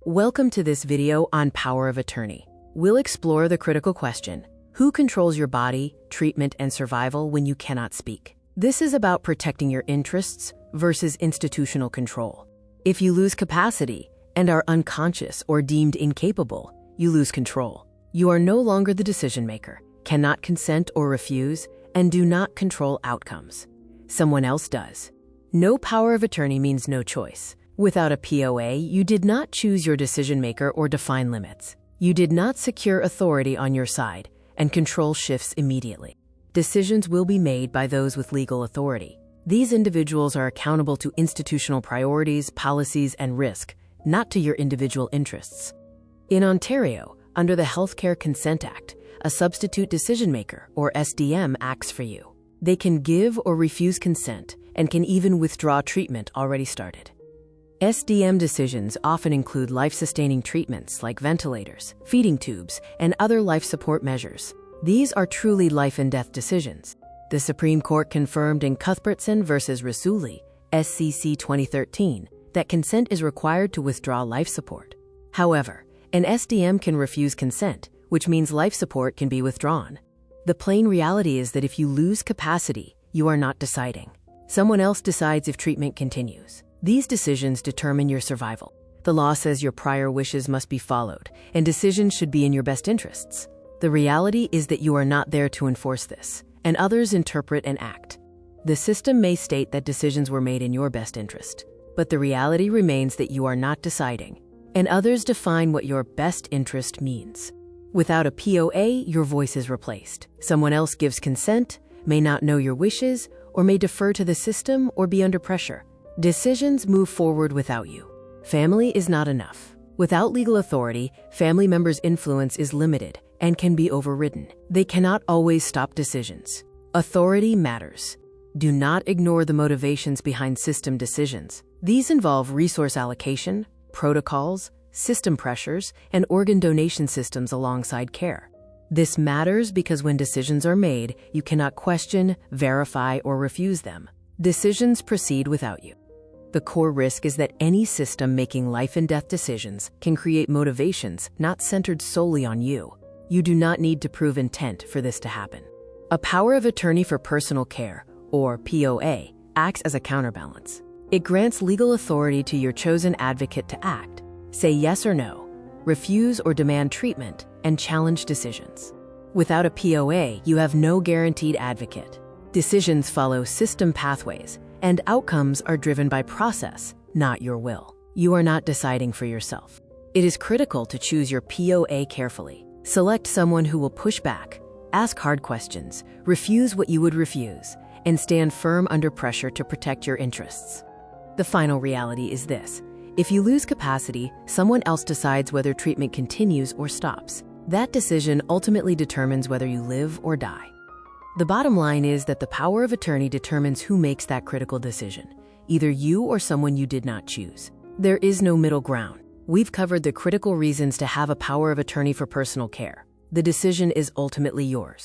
Welcome to this video on power of attorney. We'll explore the critical question: who controls your body, treatment, and survival when you cannot speak? This is about protecting your interests versus institutional control. If you lose capacity and are unconscious or deemed incapable, you lose control. You are no longer the decision maker, cannot consent or refuse, and do not control outcomes. Someone else does. No power of attorney means no choice. Without a POA, you did not choose your decision maker or define limits. You did not secure authority on your side, and control shifts immediately. Decisions will be made by those with legal authority. These individuals are accountable to institutional priorities, policies, and risk, not to your individual interests. In Ontario, under the Healthcare Consent Act, a substitute decision maker, or SDM, acts for you. They can give or refuse consent and can even withdraw treatment already started. SDM decisions often include life-sustaining treatments like ventilators, feeding tubes, and other life support measures. These are truly life and death decisions. The Supreme Court confirmed in Cuthbertson v. Rassouli, SCC 2013, that consent is required to withdraw life support. However, an SDM can refuse consent, which means life support can be withdrawn. The plain reality is that if you lose capacity, you are not deciding. Someone else decides if treatment continues. These decisions determine your survival. The law says your prior wishes must be followed, and decisions should be in your best interests. The reality is that you are not there to enforce this, and others interpret and act. The system may state that decisions were made in your best interest, but the reality remains that you are not deciding, and others define what your best interest means. Without a POA, your voice is replaced. Someone else gives consent, may not know your wishes, or may defer to the system or be under pressure. Decisions move forward without you. Family is not enough. Without legal authority, family members' influence is limited and can be overridden. They cannot always stop decisions. Authority matters. Do not ignore the motivations behind system decisions. These involve resource allocation, protocols, system pressures, and organ donation systems alongside care. This matters because when decisions are made, you cannot question, verify, or refuse them. Decisions proceed without you. The core risk is that any system making life and death decisions can create motivations not centered solely on you. You do not need to prove intent for this to happen. A power of attorney for personal care, or POA, acts as a counterbalance. It grants legal authority to your chosen advocate to act, say yes or no, refuse or demand treatment, and challenge decisions. Without a POA, you have no guaranteed advocate. Decisions follow system pathways, and outcomes are driven by process, not your will. You are not deciding for yourself. It is critical to choose your POA carefully. Select someone who will push back, ask hard questions, refuse what you would refuse, and stand firm under pressure to protect your interests. The final reality is this: if you lose capacity, someone else decides whether treatment continues or stops. That decision ultimately determines whether you live or die. The bottom line is that the power of attorney determines who makes that critical decision, either you or someone you did not choose. There is no middle ground. We've covered the critical reasons to have a power of attorney for personal care. The decision is ultimately yours.